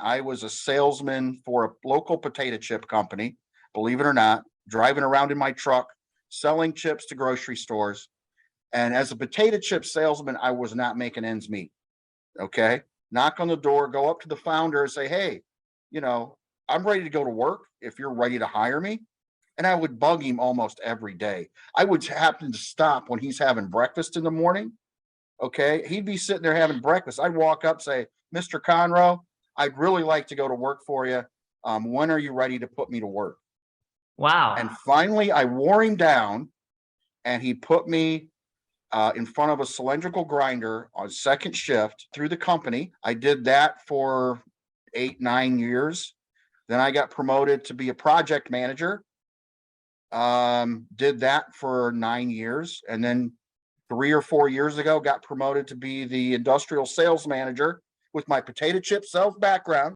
I was a salesman for a local potato chip company, believe it or not, driving around in my truck, selling chips to grocery stores. And as a potato chip salesman, I was not making ends meet. Okay. Knock on the door, go up to the founder and say, hey, you know, I'm ready to go to work if you're ready to hire me. And I would bug him almost every day. I would happen to stop when he's having breakfast in the morning. Okay. He'd be sitting there having breakfast. I'd walk up, say, Mr. Conroe, I'd really like to go to work for you. When are you ready to put me to work? And Wow. finally, I wore him down and he put me in front of a cylindrical grinder on second shift through the company. I did that for 8, 9 years. Then I got promoted to be a project manager. Did that for 9 years. And then 3 or 4 years ago, got promoted to be the industrial sales manager with my potato chip sales background.